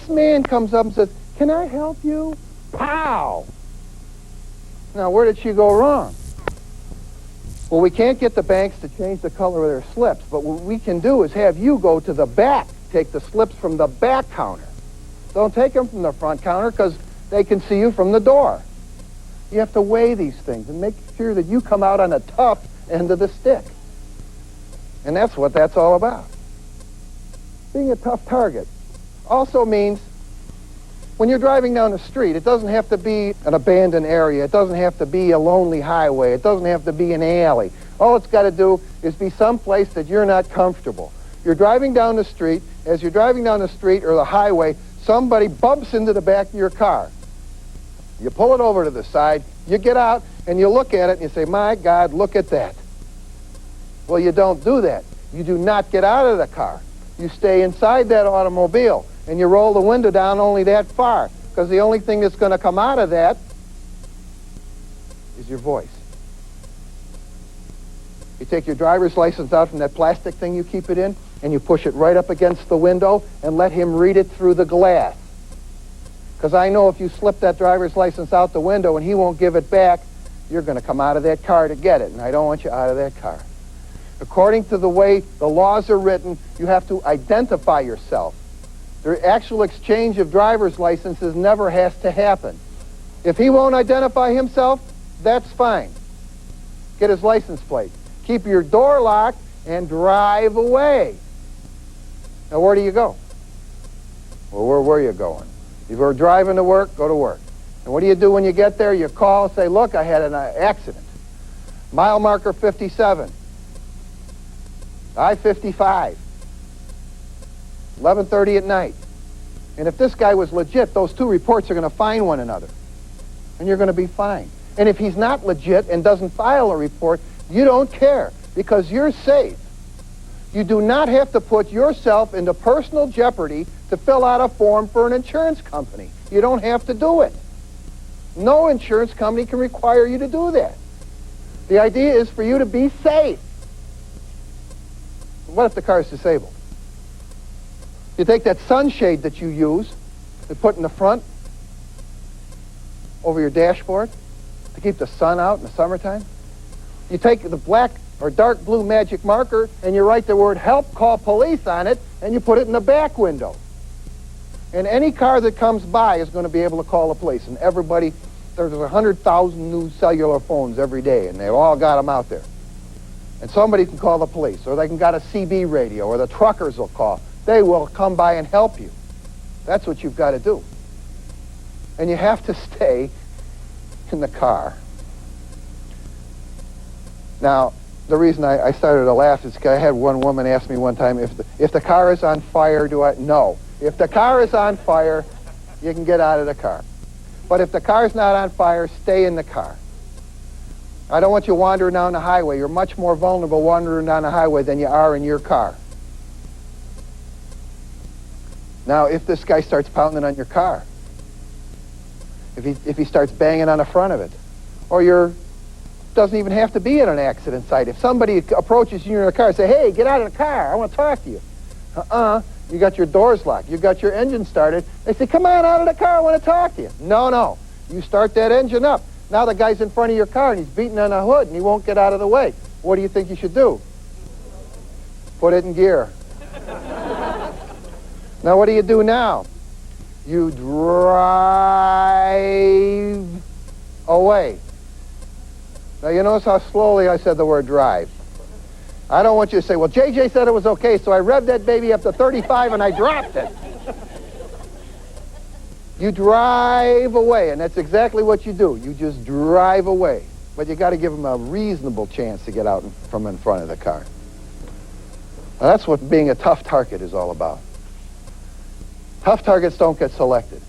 this man comes up and says, "Can I help you?" Pow! Now, where did she go wrong? Well, we can't get the banks to change the color of their slips, but what we can do is have you go to the back, take the slips from the back counter. Don't take them from the front counter because they can see you from the door. You have to weigh these things and make sure that you come out on the tough end of the stick. And that's what that's all about. Being a tough target also means when you're driving down the street, it doesn't have to be an abandoned area. It doesn't have to be a lonely highway. It doesn't have to be an alley. All it's got to do is be someplace that you're not comfortable. You're driving down the street. As you're driving down the street or the highway, somebody bumps into the back of your car. You pull it over to the side, you get out, and you look at it, and you say, "My God, look at that." Well, you don't do that. You do not get out of the car. You stay inside that automobile, and you roll the window down only that far, because the only thing that's going to come out of that is your voice. You take your driver's license out from that plastic thing you keep it in, and you push it right up against the window and let him read it through the glass. Because I know if you slip that driver's license out the window and he won't give it back, you're going to come out of that car to get it, and I don't want you out of that car. According to the way the laws are written, you have to identify yourself. The actual exchange of driver's licenses never has to happen. If he won't identify himself, that's fine. Get his license plate. Keep your door locked and drive away. Now, where do you go? Well, where were you going? You were driving to work, go to work. And what do you do when you get there? You call and say, "Look, I had an accident. Mile marker 57. I-55. 11:30 at night." And if this guy was legit, those two reports are going to find one another. And you're going to be fine. And if he's not legit and doesn't file a report, you don't care because you're safe. You do not have to put yourself into personal jeopardy to fill out a form for an insurance company. You don't have to do it. No insurance company can require you to do that. The idea is for you to be safe. What if the car is disabled? You take that sunshade that you use and put in the front over your dashboard to keep the sun out in the summertime. You take the black or dark blue magic marker and you write the word "help, call police" on it, and you put it in the back window. And any car that comes by is going to be able to call the police. And everybody, there's 100,000 new cellular phones every day, and they've all got them out there. And somebody can call the police, or they can got a CB radio, or the truckers will call. They will come by and help you. That's what you've got to do. And you have to stay in the car. Now, the reason I started to laugh is because I had one woman ask me one time, if the car is on fire, do I? No. If the car is on fire, you can get out of the car. But if the car's not on fire, stay in the car. I don't want you wandering down the highway. You're much more vulnerable wandering down the highway than you are in your car. Now, if this guy starts pounding on your car, if he starts banging on the front of it, or doesn't even have to be at an accident site. If somebody approaches you in a car and say, "Hey, get out of the car, I want to talk to you." You got your doors locked, you got your engine started. They say, "Come on out of the car, I want to talk to you." No. You start that engine up. Now the guy's in front of your car and he's beating on the hood and he won't get out of the way. What do you think you should do? Put it in gear. Now what do you do now? You drive away. Now you notice how slowly I said the word drive. I don't want you to say, "Well, JJ said it was okay, so I revved that baby up to 35 and I dropped it." You drive away, and that's exactly what you do. You just drive away. But you got to give them a reasonable chance to get out from in front of the car. Now, that's what being a tough target is all about. Tough targets don't get selected.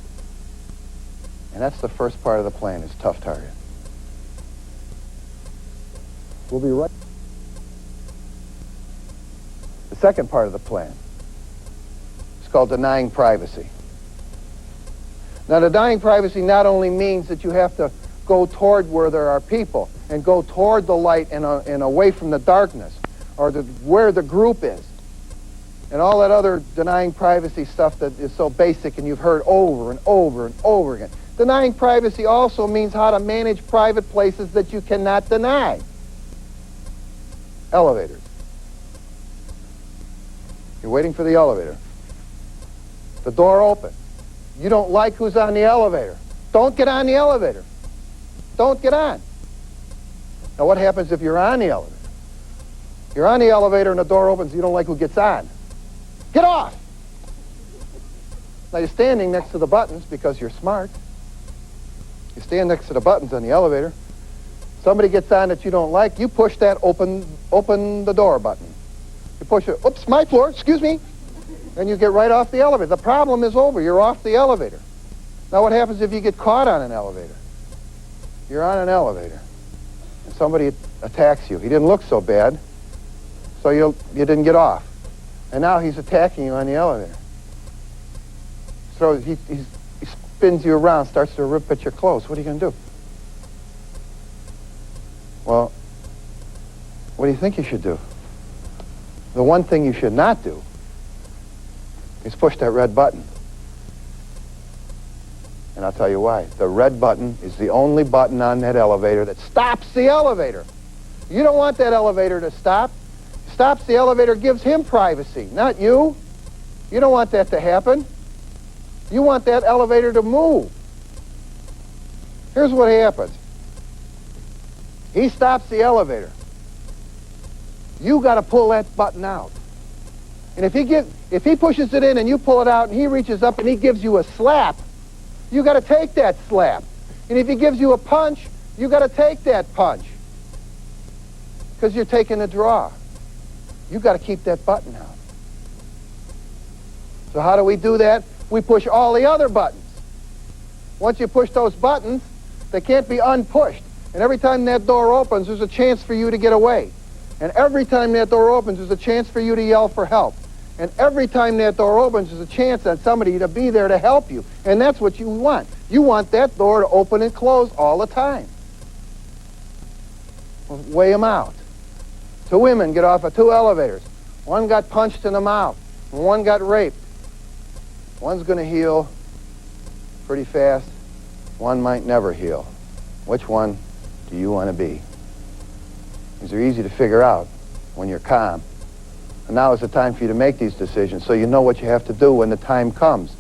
And that's the first part of the plan, is tough target. We'll be right. The second part of the plan is called denying privacy. Now, denying privacy not only means that you have to go toward where there are people and go toward the light and away from the darkness, or where the group is. and all that other denying privacy stuff that is so basic and you've heard over and over and over again. Denying privacy also means how to manage private places that you cannot deny. Elevators. You're waiting for the elevator. The door opens. You don't like who's on the elevator. Don't get on the elevator. Don't get on. Now what happens if you're on the elevator? You're on the elevator and the door opens, you don't like who gets on. Get off! Now you're standing next to the buttons because you're smart. You stand next to the buttons on the elevator. Somebody gets on that you don't like, you push that open the door button. You push it, oops, my floor, excuse me. And you get right off the elevator. The problem is over, you're off the elevator. Now what happens if you get caught on an elevator? You're on an elevator. And somebody attacks you. He didn't look so bad, so you didn't get off. And now he's attacking you on the elevator. So he spins you around, starts to rip at your clothes. What are you going to do? Well, what do you think you should do? The one thing you should not do is push that red button. And I'll tell you why. The red button is the only button on that elevator that stops the elevator. You don't want that elevator to stop. Stops the elevator, gives him privacy, not you. You don't want that to happen. You want that elevator to move. Here's what happens. He stops the elevator. You got to pull that button out. And if he pushes it in and you pull it out and he reaches up and he gives you a slap, you got to take that slap. And if he gives you a punch, you got to take that punch. Because you're taking a draw. You got to keep that button out. So how do we do that? We push all the other buttons. Once you push those buttons, they can't be unpushed. And every time that door opens, there's a chance for you to get away. And every time that door opens, there's a chance for you to yell for help. And every time that door opens, there's a chance on somebody to be there to help you. And that's what you want. You want that door to open and close all the time. Well, weigh them out. 2 women get off of 2 elevators. One got punched in the mouth, and one got raped. One's going to heal pretty fast. One might never heal. Which one do you want to be? These are easy to figure out when you're calm. And now is the time for you to make these decisions so you know what you have to do when the time comes.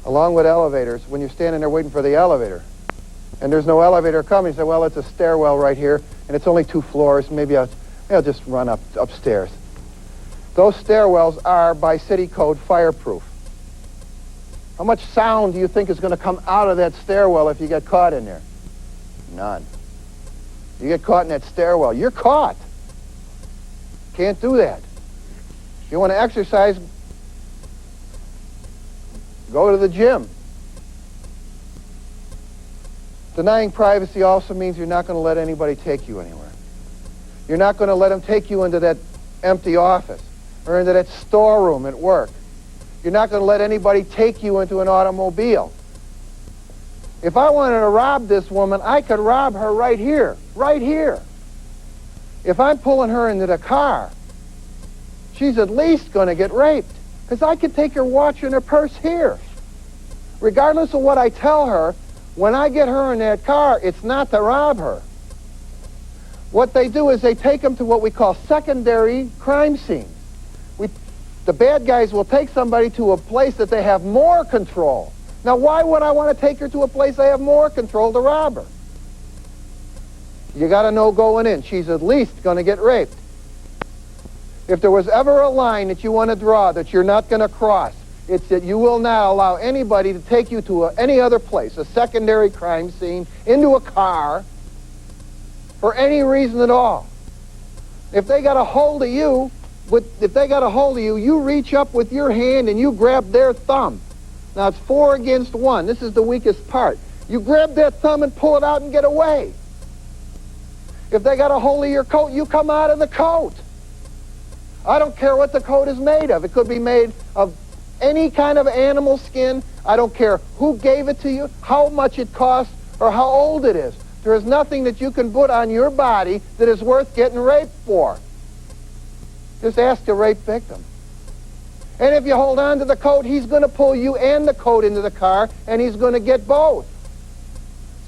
Along with elevators, when you're standing there waiting for the elevator, and there's no elevator coming, you say, well, it's a stairwell right here, and it's only 2 floors. Maybe I'll just run upstairs. Those stairwells are, by city code, fireproof. How much sound do you think is going to come out of that stairwell if you get caught in there? None. You get caught in that stairwell, you're caught. Can't do that. If you want to exercise, go to the gym. Denying privacy also means you're not going to let anybody take you anywhere. You're not going to let them take you into that empty office or into that storeroom at work. You're not going to let anybody take you into an automobile. If I wanted to rob this woman, I could rob her right here, right here. If I'm pulling her into the car, she's at least going to get raped because I could take her watch and her purse here. Regardless of what I tell her, when I get her in that car, it's not to rob her. What they do is they take them to what we call secondary crime scenes. The bad guys will take somebody to a place that they have more control. Now, why would I want to take her to a place they have more control to rob her? You got to know going in, she's at least going to get raped. If there was ever a line that you want to draw that you're not going to cross, it's that you will not allow anybody to take you to any other place, a secondary crime scene, into a car, for any reason at all. If they got a hold of you, you reach up with your hand and you grab their thumb. Now, it's 4 against 1. This is the weakest part. You grab that thumb and pull it out and get away. If they got a hold of your coat, you come out of the coat. I don't care what the coat is made of. It could be made of any kind of animal skin. I don't care who gave it to you, how much it costs, or how old it is. There is nothing that you can put on your body that is worth getting raped for. Just ask the rape victim. And if you hold on to the coat, he's going to pull you and the coat into the car, and he's going to get both.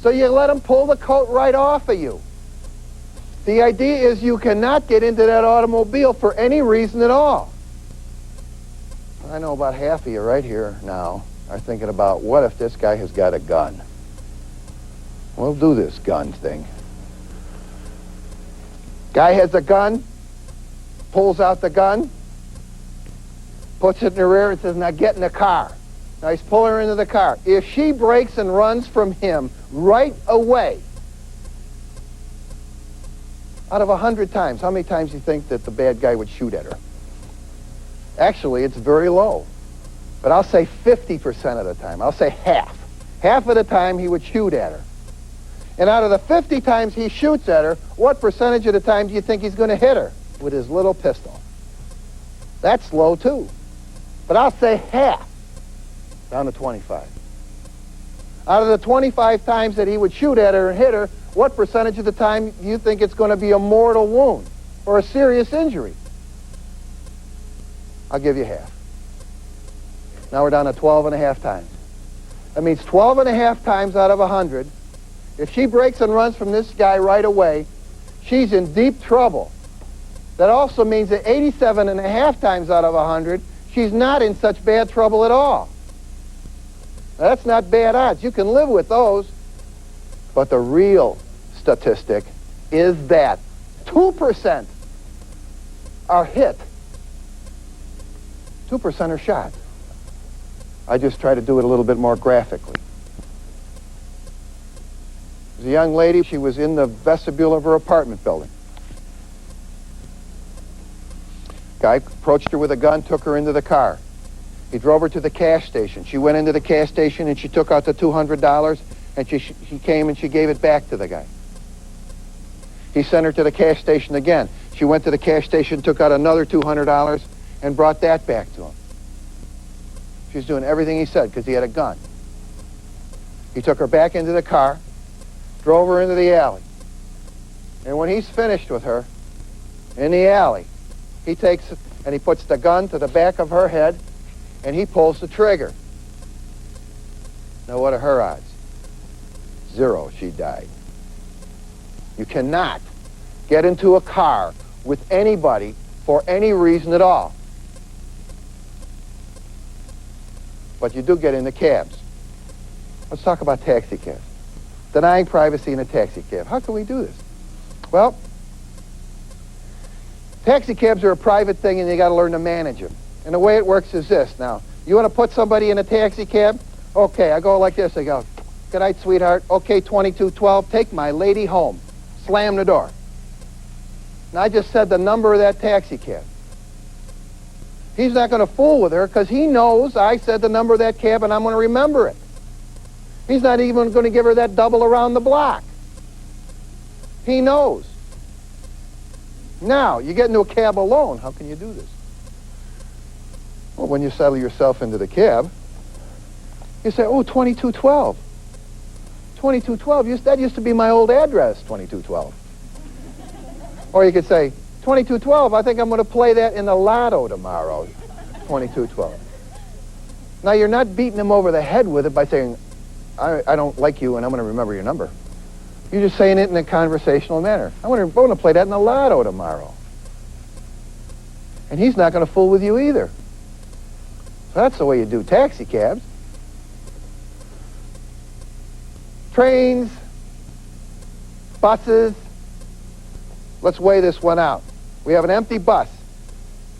So you let him pull the coat right off of you. The idea is you cannot get into that automobile for any reason at all. I know about half of you right here now are thinking about, what if this guy has got a gun? We'll do this gun thing. Guy has a gun, pulls out the gun, puts it in the rear and says, now get in the car. Now he's pulling her into the car. If she breaks and runs from him right away, out of 100 times, how many times do you think that the bad guy would shoot at her? Actually, it's very low. But I'll say 50% of the time. I'll say half. Half of the time he would shoot at her. And out of the 50 times he shoots at her, what percentage of the time do you think he's going to hit her with his little pistol? That's low too. But I'll say half, down to 25. Out of the 25 times that he would shoot at her and hit her, what percentage of the time do you think it's going to be a mortal wound or a serious injury? I'll give you half. Now we're down to 12 and a half times. That means 12 and a half times out of 100, if she breaks and runs from this guy right away, she's in deep trouble. That also means that 87 and a half times out of 100, she's not in such bad trouble at all. Now, that's not bad odds. You can live with those. But the real statistic is that 2% are hit. 2% are shot. I just try to do it a little bit more graphically. There's a young lady, she was in the vestibule of her apartment building. Guy approached her with a gun, took her into the car. He drove her to the cash station. She went into the cash station and she took out the $200 and she came and she gave it back to the guy. He sent her to the cash station again. She went to the cash station, took out another $200 and brought that back to him. She was doing everything he said because he had a gun. He took her back into the car, drove her into the alley. And when he's finished with her in the alley, he takes and he puts the gun to the back of her head and he pulls the trigger. Now what are her odds? 0, she died. You cannot get into a car with anybody for any reason at all. But you do get into cabs. Let's talk about taxi cabs. Denying privacy in a taxi cab. How can we do this? Well, taxi cabs are a private thing and you got to learn to manage them. And the way it works is this. Now, you want to put somebody in a taxi cab? Okay, I go like this. I go, good night, sweetheart. Okay, 2212, take my lady home. Slam the door. Now, I just said the number of that taxi cab. He's not going to fool with her because he knows I said the number of that cab and I'm going to remember it. He's not even going to give her that double around the block. He knows. Now, you get into a cab alone. How can you do this? Well, when you settle yourself into the cab, you say, oh, 2212. 2212, that used to be my old address, 2212. Or you could say, 2212, I think I'm going to play that in the lotto tomorrow, 2212. Now, you're not beating him over the head with it by saying, I don't like you and I'm going to remember your number. You're just saying it in a conversational manner. I want to play that in the lotto tomorrow. And he's not going to fool with you either. So that's the way you do taxi cabs. Trains, buses. Let's weigh this one out. We have an empty bus.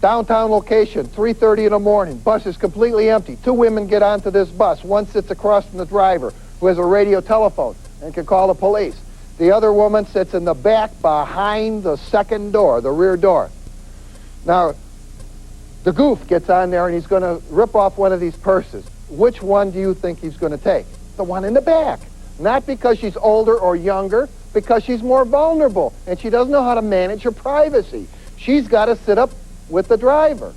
Downtown location, 3:30 in the morning. Bus is completely empty. 2 women get onto this bus. One sits across from the driver who has a radio telephone and can call the police. The other woman sits in the back behind the second door, the rear door. Now, the goof gets on there and he's going to rip off one of these purses. Which one do you think he's going to take? The one in the back. Not because she's older or younger, because she's more vulnerable and she doesn't know how to manage her privacy. She's got to sit up with the driver.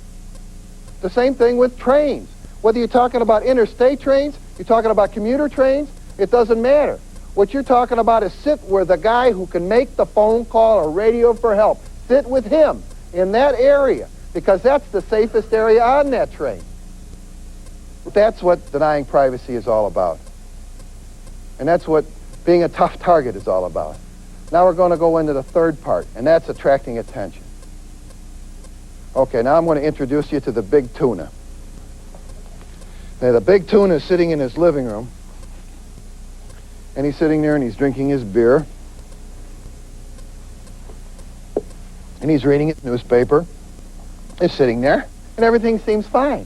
The same thing with trains. Whether you're talking about interstate trains, you're talking about commuter trains, it doesn't matter. What you're talking about is sit where the guy who can make the phone call or radio for help, sit with him in that area, because that's the safest area on that train. That's what denying privacy is all about. And that's what being a tough target is all about. Now we're going to go into the third part, and that's attracting attention. Okay, now I'm going to introduce you to the big tuna. Now, the big tuna is sitting in his living room, and he's sitting there and he's drinking his beer, and he's reading his newspaper. He's sitting there, and everything seems fine.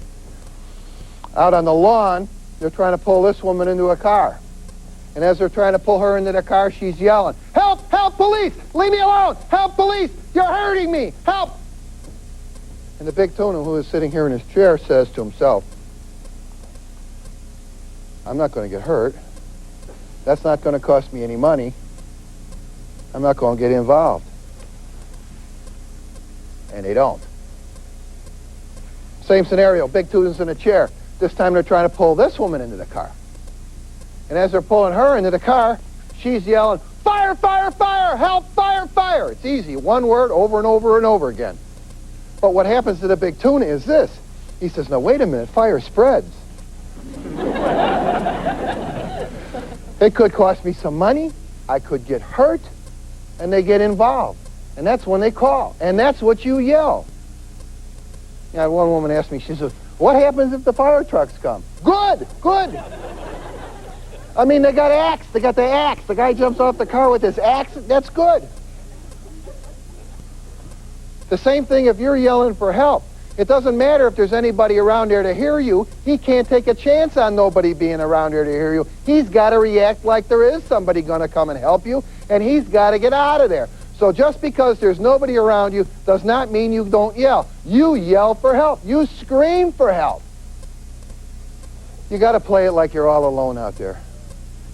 Out on the lawn, they're trying to pull this woman into a car. And as they're trying to pull her into the car, she's yelling, "Help! Help! Police! Leave me alone! Help! Police! You're hurting me! Help!" And the big tuna, who is sitting here in his chair, says to himself, "I'm not going to get hurt. That's not going to cost me any money. I'm not going to get involved." And they don't. Same scenario. Big tuna's in a chair. This time they're trying to pull this woman into the car. And as they're pulling her into the car, she's yelling, "Fire, fire, fire! Help, fire, fire!" It's easy. One word over and over and over again. But what happens to the big tuna is this. He says, "Now, wait a minute. Fire spreads. It could cost me some money. I could get hurt." And they get involved. And that's when they call. And that's what you yell. You know, one woman asked me, she says, "What happens if the fire trucks come?" Good, good. I mean, they got axe. They got the axe. The guy jumps off the car with his axe. That's good. The same thing if you're yelling for help. It doesn't matter if there's anybody around there to hear you. He can't take a chance on nobody being around there to hear you. He's got to react like there is somebody going to come and help you, and he's got to get out of there. So just because there's nobody around you does not mean you don't yell. You yell for help. You scream for help. You got to play it like you're all alone out there.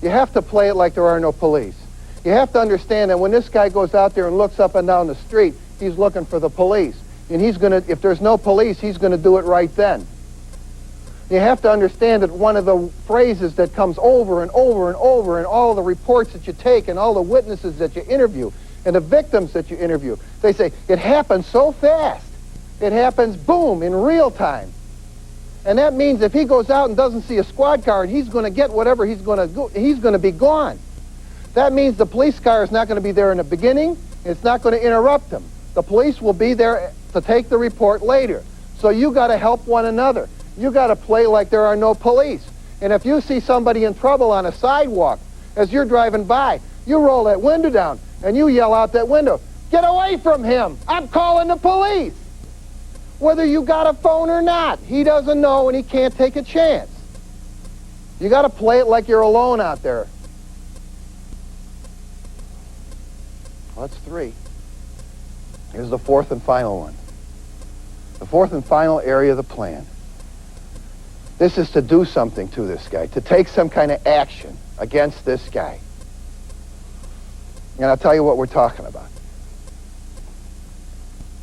You have to play it like there are no police. You have to understand that when this guy goes out there and looks up and down the street, he's looking for the police. And he's going to, if there's no police, he's going to do it right then. You have to understand that one of the phrases that comes over and over and over in all the reports that you take and all the witnesses that you interview and the victims that you interview, they say, it happens so fast. It happens, boom, in real time. And that means if he goes out and doesn't see a squad car and he's going to get whatever he's going to be gone. That means the police car is not going to be there in the beginning. It's not going to interrupt him. The police will be there to take the report later. So you got to help one another. You got to play like there are no police. And if you see somebody in trouble on a sidewalk, as you're driving by, you roll that window down and you yell out that window, "Get away from him! I'm calling the police!" Whether you got a phone or not, he doesn't know and he can't take a chance. You got to play it like you're alone out there. Well, that's 3. Here's the 4th and final one. The 4th and final area of the plan. This is to do something to this guy, to take some kind of action against this guy. And I'll tell you what we're talking about.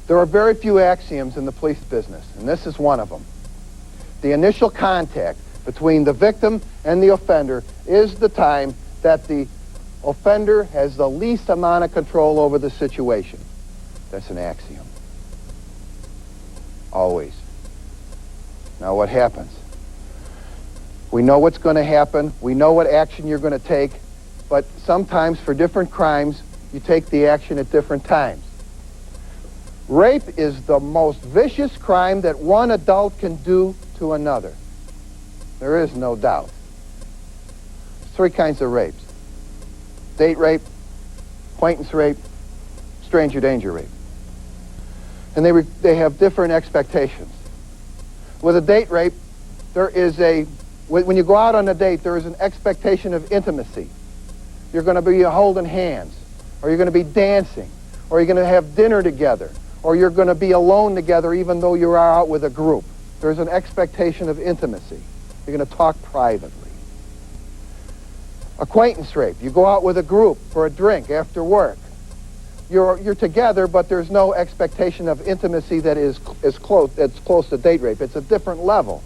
There are very few axioms in the police business, and this is one of them. The initial contact between the victim and the offender is the time that the offender has the least amount of control over the situation. That's an axiom. Always. Now what happens? We know what's going to happen. We know what action you're going to take, but sometimes for different crimes, you take the action at different times. Rape is the most vicious crime that one adult can do to another. There is no doubt. 3 kinds of rapes. Date rape, acquaintance rape, stranger danger rape. And they have different expectations. With a date rape, there is when you go out on a date, there is an expectation of intimacy. You're going to be holding hands, or you're going to be dancing, or you're going to have dinner together, or you're going to be alone together even though you are out with a group. There's an expectation of intimacy. You're going to talk privately. Acquaintance rape. You go out with a group for a drink after work. You're together, but there's no expectation of intimacy that's close to date rape. It's a different level.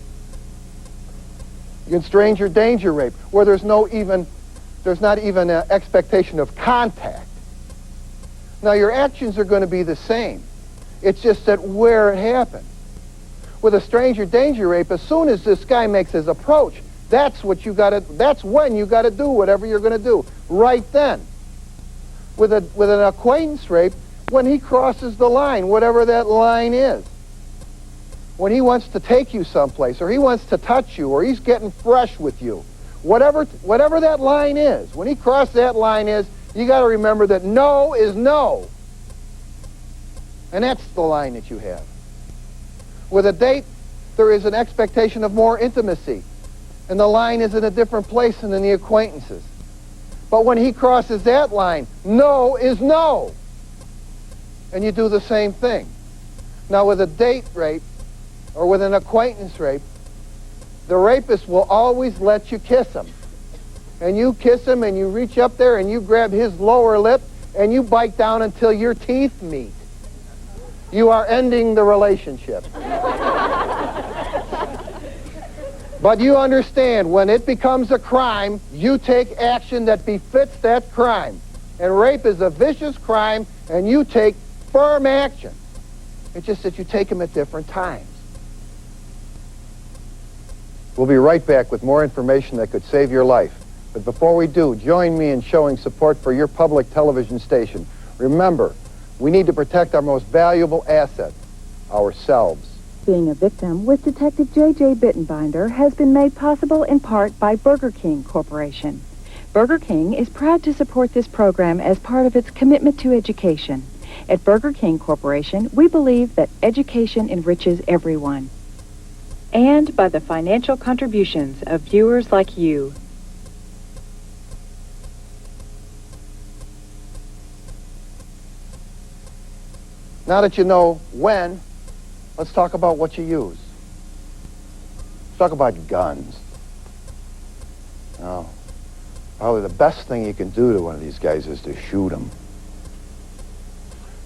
You can stranger danger rape, where there's not even an expectation of contact. Now your actions are going to be the same. It's just that where it happened. With a stranger danger rape, as soon as this guy makes his approach, that's when you got to do whatever you're going to do, right then. With an acquaintance rape, when he crosses the line, whatever that line is, when he wants to take you someplace, or he wants to touch you, or he's getting fresh with you, whatever that line is, when he crosses that line you got to remember that no is no. And that's the line that you have. With a date, there is an expectation of more intimacy, and the line is in a different place than in the acquaintances. But when he crosses that line, no is no. And you do the same thing. Now, with a date rape, or with an acquaintance rape, the rapist will always let you kiss him. And you kiss him, and you reach up there, and you grab his lower lip, and you bite down until your teeth meet. You are ending the relationship. But you understand, when it becomes a crime, you take action that befits that crime. And rape is a vicious crime, and you take firm action. It's just that you take them at different times. We'll be right back with more information that could save your life. But before we do, join me in showing support for your public television station. Remember, we need to protect our most valuable asset, ourselves. Being a Victim with Detective J.J. Bittenbinder has been made possible in part by Burger King Corporation. Burger King is proud to support this program as part of its commitment to education. At Burger King Corporation, we believe that education enriches everyone. And by the financial contributions of viewers like you. Now that you know when, let's talk about what you use. Let's talk about guns. Now, probably the best thing you can do to one of these guys is to shoot him.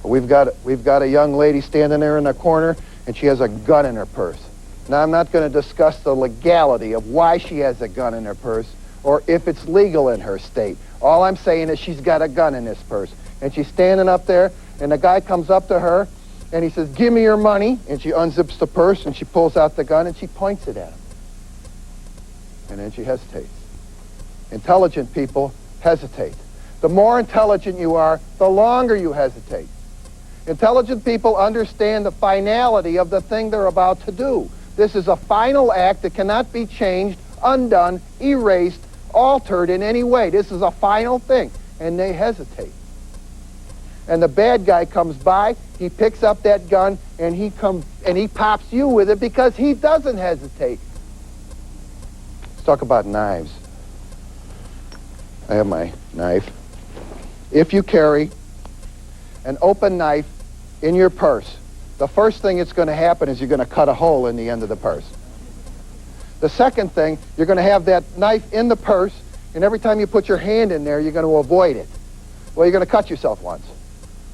We've got a young lady standing there in the corner, and she has a gun in her purse. Now, I'm not going to discuss the legality of why she has a gun in her purse or if it's legal in her state. All I'm saying is she's got a gun in this purse. And she's standing up there, and the guy comes up to her, and he says, "Give me your money." And she unzips the purse, and she pulls out the gun, and she points it at him. And then she hesitates. Intelligent people hesitate. The more intelligent you are, the longer you hesitate. Intelligent people understand the finality of the thing they're about to do. This is a final act that cannot be changed, undone, erased, altered in any way. This is a final thing, and they hesitate. And the bad guy comes by, he picks up that gun, and he pops you with it because he doesn't hesitate. Let's talk about knives. I have my knife. If you carry an open knife in your purse, the first thing that's going to happen is you're going to cut a hole in the end of the purse. The second thing, you're going to have that knife in the purse, and every time you put your hand in there, you're going to avoid it. Well, you're going to cut yourself once.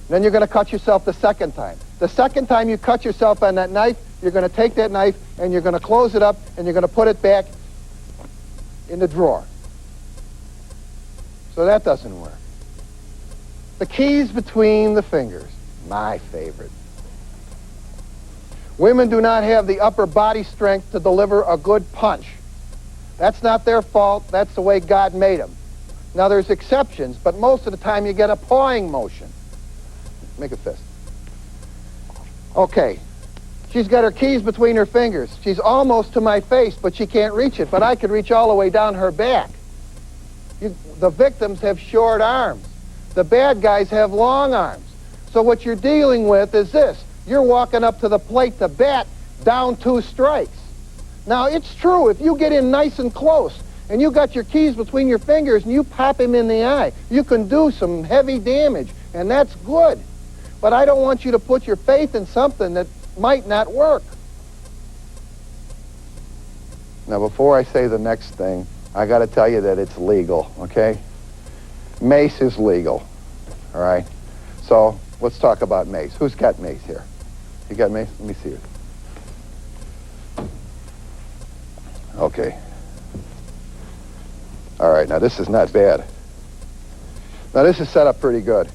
Then you're going to cut yourself the second time. The second time you cut yourself on that knife, you're going to take that knife, and you're going to close it up, and you're going to put it back in the drawer. So that doesn't work. The keys between the fingers, my favorite. Women do not have the upper body strength to deliver a good punch. That's not their fault. That's the way God made them. Now, there's exceptions, but most of the time you get a pawing motion. Make a fist. Okay. She's got her keys between her fingers. She's almost to my face, but she can't reach it. But I could reach all the way down her back. The victims have short arms. The bad guys have long arms. So what you're dealing with is this. You're walking up to the plate to bat, down 2 strikes. Now, it's true, if you get in nice and close, and you got your keys between your fingers, and you pop him in the eye, you can do some heavy damage, and that's good. But I don't want you to put your faith in something that might not work. Now, before I say the next thing, I got to tell you that it's legal, okay? Mace is legal, all right? So let's talk about mace. Who's got mace here? You got mace? Let me see it. Okay. All right, now this is not bad. Now this is set up pretty good.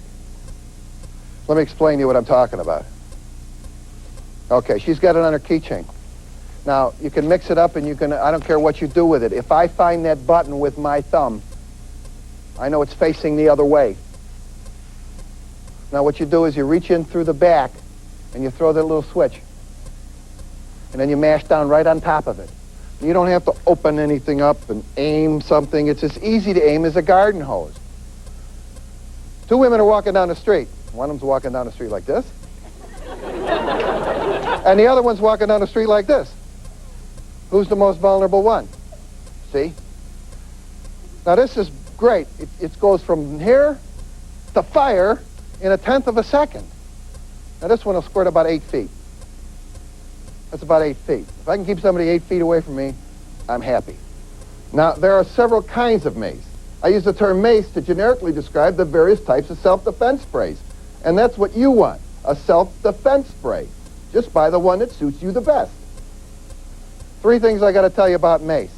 Let me explain to you what I'm talking about. Okay, she's got it on her keychain. Now, you can mix it up and I don't care what you do with it. If I find that button with my thumb, I know it's facing the other way. Now, what you do is you reach in through the back and you throw that little switch. And then you mash down right on top of it. You don't have to open anything up and aim something. It's as easy to aim as a garden hose. Two women are walking down the street. One of them's walking down the street like this. And the other one's walking down the street like this. Who's the most vulnerable one? See? Now this is great. It goes from here to fire in 1/10 of a second. Now this one will squirt about 8 feet. That's about 8 feet. If I can keep somebody 8 feet away from me, I'm happy. Now there are several kinds of mace. I use the term mace to generically describe the various types of self-defense sprays. And that's what you want, a self-defense spray. Just buy the one that suits you the best. 3 things I got to tell you about mace.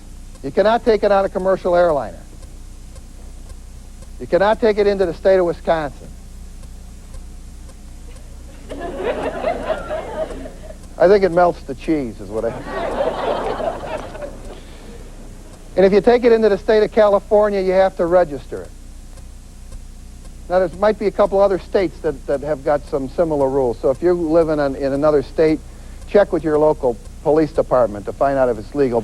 You cannot take it on a commercial airliner. You cannot take it into the state of Wisconsin. I think it melts the cheese, is what I... And if you take it into the state of California, you have to register it. Now, there might be a couple other states that have got some similar rules. So if you're living in another state, check with your local police department to find out if it's legal.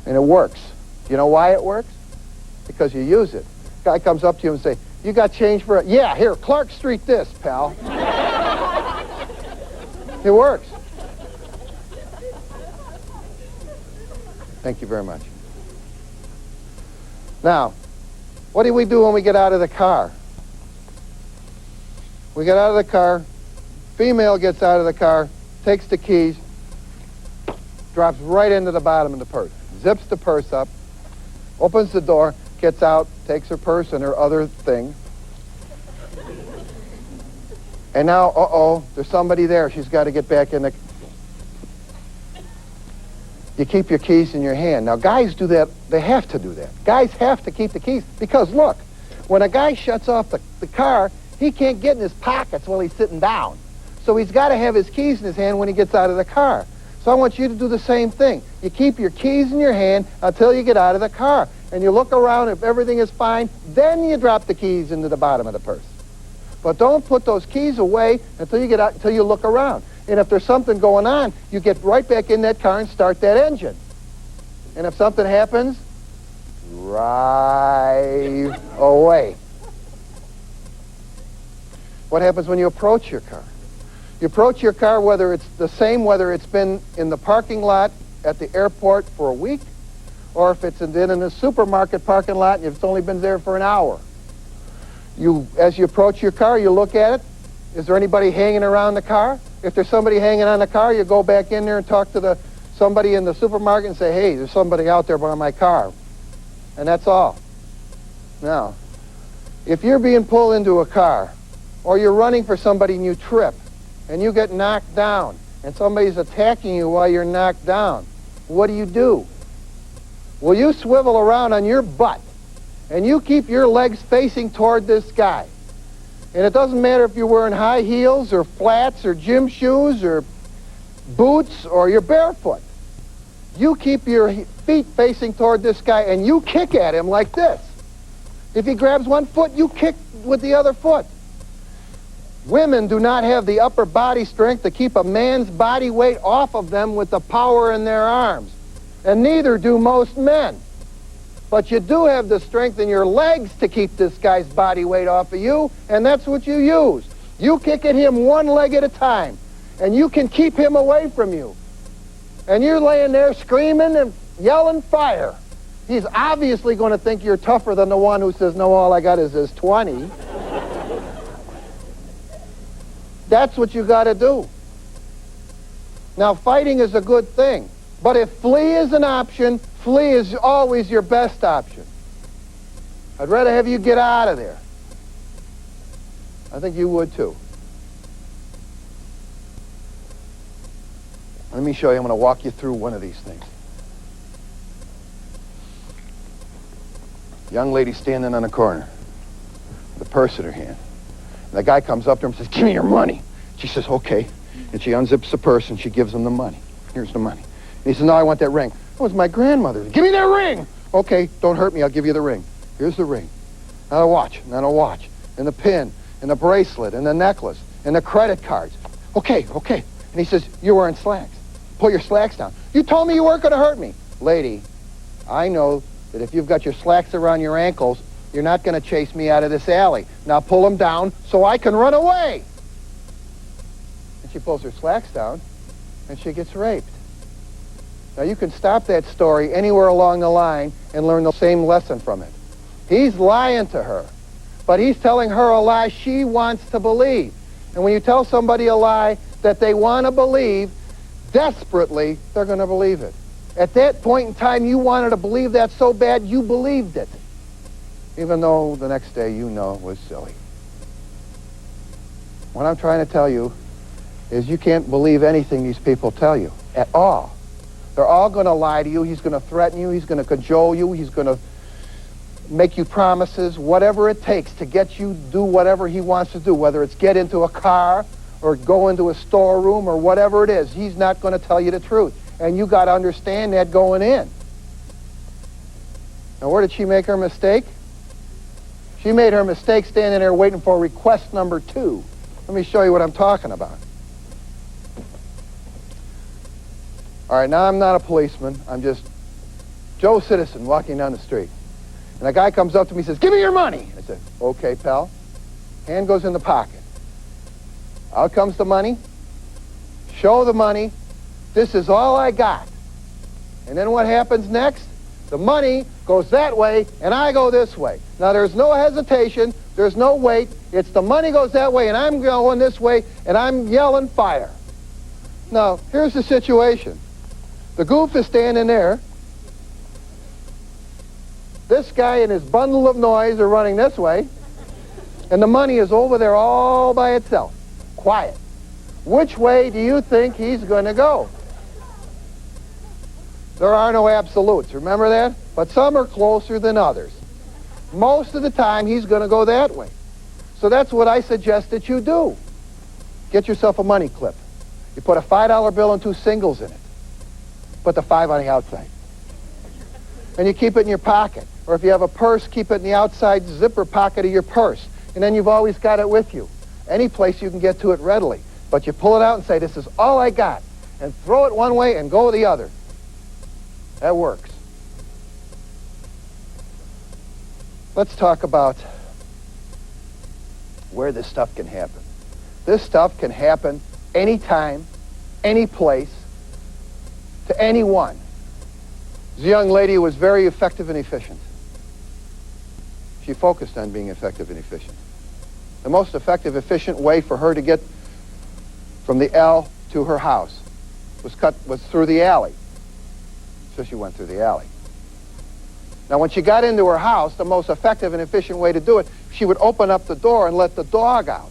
And it works. You know why it works? Because you use it. Guy comes up to you and say, "You got change for it?" "Yeah, here, Clark Street this, pal." It works. Thank you very much. Now, what do we do when we get out of the car? We get out of the car, female gets out of the car, takes the keys, drops right into the bottom of the purse, zips the purse up, opens the door, gets out, takes her purse and her other thing. And now, uh-oh, there's somebody there. She's got to get back in the... You keep your keys in your hand. Now, guys do that. They have to do that. Guys have to keep the keys because, look, when a guy shuts off the car, he can't get in his pockets while he's sitting down. So he's got to have his keys in his hand when he gets out of the car. So I want you to do the same thing. You keep your keys in your hand until you get out of the car. And you look around. If everything is fine, then you drop the keys into the bottom of the purse. But don't put those keys away until you get out, until you look around. And if there's something going on, you get right back in that car and start that engine. And if something happens, drive away. What happens when you approach your car? You approach your car whether it's the same, whether it's been in the parking lot at the airport for a week, or if it's been in a supermarket parking lot and it's only been there for an hour. As you approach your car, you look at it. Is there anybody hanging around the car? If there's somebody hanging on the car, you go back in there and talk to somebody in the supermarket and say, "Hey, there's somebody out there by my car." And that's all. Now, if you're being pulled into a car, or you're running for somebody and you trip, and you get knocked down, and somebody's attacking you while you're knocked down, what do? Well, you swivel around on your butt, and you keep your legs facing toward this guy. And it doesn't matter if you're wearing high heels or flats or gym shoes or boots or you're barefoot. You keep your feet facing toward this guy and you kick at him like this. If he grabs one foot, you kick with the other foot. Women do not have the upper body strength to keep a man's body weight off of them with the power in their arms. And neither do most men. But you do have the strength in your legs to keep this guy's body weight off of you, and that's what you use. You kick at him one leg at a time, and you can keep him away from you. And you're laying there screaming and yelling fire. He's obviously going to think you're tougher than the one who says, "No, all I got is this 20. That's what you got to do. Now, fighting is a good thing. But if flee is an option, flee is always your best option. I'd rather have you get out of there. I think you would too. Let me show you. I'm going to walk you through one of these things. Young lady standing on a corner with a purse in her hand. And the guy comes up to her and says, "Give me your money." She says, "Okay." And she unzips the purse and she gives him the money. Here's the money. And he says, no, I want that ring. Oh, it's my grandmother's. Give me that ring! Okay, don't hurt me, I'll give you the ring. Here's the ring. Now a watch, and then a watch, and the pin, and the bracelet, and the necklace, and the credit cards. Okay. And he says, you're wearing slacks. Pull your slacks down. You told me you weren't going to hurt me. Lady, I know that if you've got your slacks around your ankles, you're not going to chase me out of this alley. Now pull them down so I can run away. And she pulls her slacks down, and she gets raped. Now, you can stop that story anywhere along the line and learn the same lesson from it. He's lying to her, but he's telling her a lie she wants to believe. And when you tell somebody a lie that they want to believe, desperately, they're going to believe it. At that point in time, you wanted to believe that so bad, you believed it, even though the next day you know it was silly. What I'm trying to tell you is you can't believe anything these people tell you at all. They're all going to lie to you. He's going to threaten you. He's going to cajole you. He's going to make you promises, whatever it takes to get you to do whatever he wants to do, whether it's get into a car or go into a storeroom or whatever it is. He's not going to tell you the truth. And you got to understand that going in. Now, where did she make her mistake? She made her mistake standing there waiting for request number 2. Let me show you what I'm talking about. All right, now I'm not a policeman. I'm just Joe Citizen walking down the street. And a guy comes up to me and says, give me your money. I said, okay, pal. Hand goes in the pocket. Out comes the money. Show the money. This is all I got. And then what happens next? The money goes that way, and I go this way. Now, there's no hesitation. There's no wait. It's the money goes that way, and I'm going this way, and I'm yelling fire. Now, here's the situation. The goof is standing there. This guy and his bundle of noise are running this way, and the money is over there all by itself. Quiet. Which way do you think he's going to go? There are no absolutes, remember that? But some are closer than others. Most of the time, he's going to go that way. So that's what I suggest that you do. Get yourself a money clip. You put a $5 bill and 2 singles in it. Put the 5 on the outside. And you keep it in your pocket. Or if you have a purse, keep it in the outside zipper pocket of your purse. And then you've always got it with you. Any place you can get to it readily. But you pull it out and say, this is all I got. And throw it one way and go the other. That works. Let's talk about where this stuff can happen. This stuff can happen anytime, any place, to anyone. This young lady was very effective and efficient. She focused on being effective and efficient. The most effective, efficient way for her to get from the L to her house was through the alley. So she went through the alley. Now, when she got into her house, the most effective and efficient way to do it, she would open up the door and let the dog out.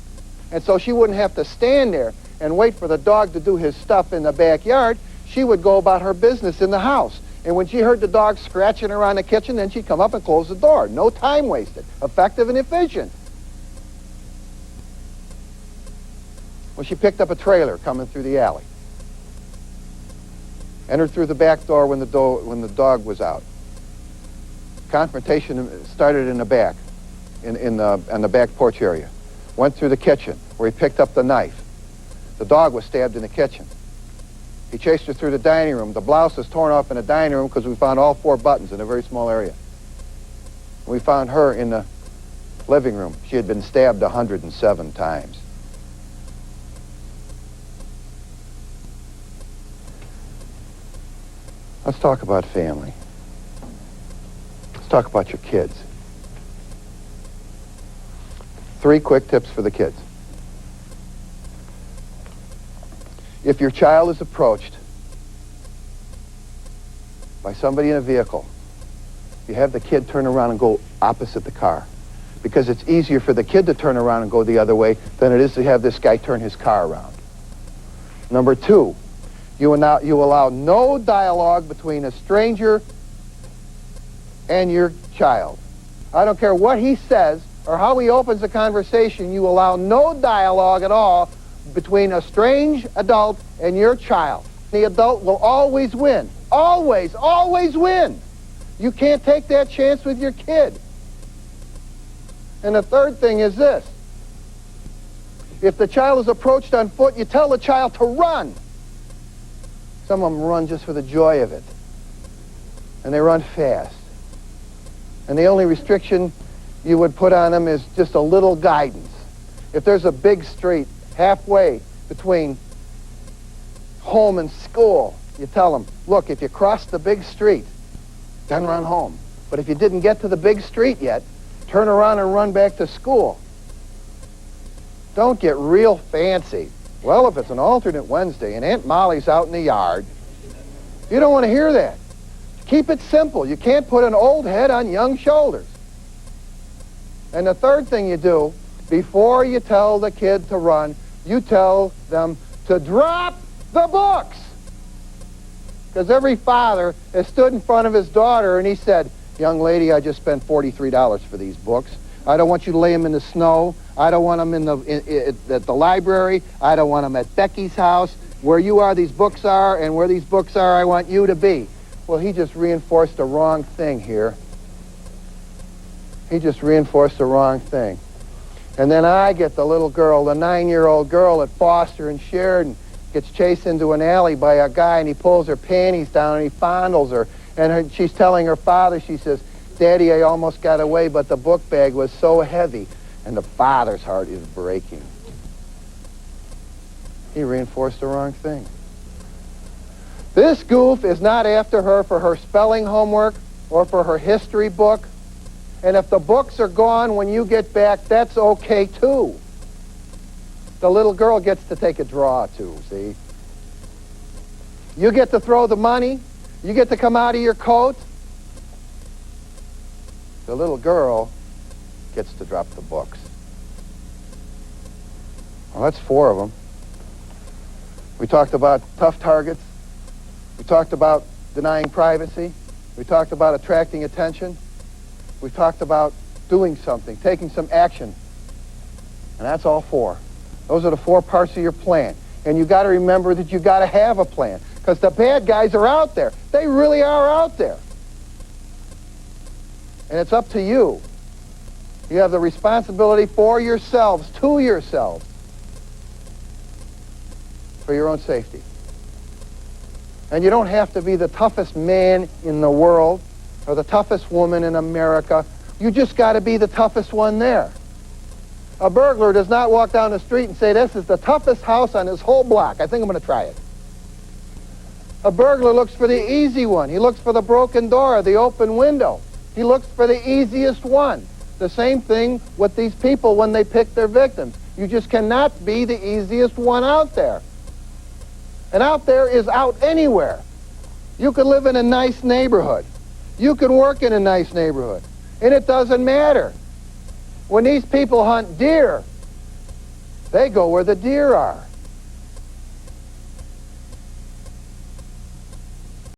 And so she wouldn't have to stand there and wait for the dog to do his stuff in the backyard. She would go about her business in the house. And when she heard the dog scratching around the kitchen, then she'd come up and close the door. No time wasted. Effective and efficient. Well, she picked up a trailer coming through the alley. Entered through the back door when the dog was out. Confrontation started in the back, on the back porch area. Went through the kitchen, where he picked up the knife. The dog was stabbed in the kitchen. He chased her through the dining room. The blouse was torn off in the dining room because we found all 4 buttons in a very small area. We found her in the living room. She had been stabbed 107 times. Let's talk about family. Let's talk about your kids. 3 quick tips for the kids. If your child is approached by somebody in a vehicle, you have the kid turn around and go opposite the car. Because it's easier for the kid to turn around and go the other way than it is to have this guy turn his car around. Number 2, you allow no dialogue between a stranger and your child. I don't care what he says or how he opens the conversation, you allow no dialogue at all between a strange adult and your child. The adult will always win. Always, always win. You can't take that chance with your kid. And the third thing is this. If the child is approached on foot, you tell the child to run. Some of them run just for the joy of it. And they run fast. And the only restriction you would put on them is just a little guidance. If there's a big street halfway between home and school, you tell them, look, if you cross the big street, then run home. But if you didn't get to the big street yet, turn around and run back to school. Don't get real fancy. Well, if it's an alternate Wednesday and Aunt Molly's out in the yard, you don't want to hear that. Keep it simple. You can't put an old head on young shoulders. And the third thing you do, before you tell the kid to run, you tell them to drop the books. Because every father has stood in front of his daughter and he said, young lady, I just spent $43 for these books. I don't want you to lay them in the snow. I don't want them at the library. I don't want them at Becky's house. Where you are, these books are, and where these books are, I want you to be. Well, he just reinforced the wrong thing here. He just reinforced the wrong thing. And then I get the little girl, the 9-year-old girl at Foster and Sheridan, gets chased into an alley by a guy, and he pulls her panties down and he fondles her. And she's telling her father, she says, Daddy, I almost got away, but the book bag was so heavy. And the father's heart is breaking. He reinforced the wrong thing. This goof is not after her for her spelling homework or for her history book. And if the books are gone when you get back, that's okay too. The little girl gets to take a draw too, see? You get to throw the money. You get to come out of your coat. The little girl gets to drop the books. Well, that's 4 of them. We talked about tough targets. We talked about denying privacy. We talked about attracting attention. We talked about doing something, taking some action. And that's all 4. Those are the 4 parts of your plan. And you got to remember that you got to have a plan, because the bad guys are out there. They really are out there. And it's up to you. You have the responsibility for yourselves, to yourselves, for your own safety. And you don't have to be the toughest man in the world or the toughest woman in America. You just got to be the toughest one there. A burglar does not walk down the street and say, this is the toughest house on this whole block. I think I'm going to try it. A burglar looks for the easy one. He looks for the broken door, the open window. He looks for the easiest one. The same thing with these people when they pick their victims. You just cannot be the easiest one out there. And out there is out anywhere. You could live in a nice neighborhood. You can work in a nice neighborhood. And it doesn't matter. When these people hunt deer, they go where the deer are.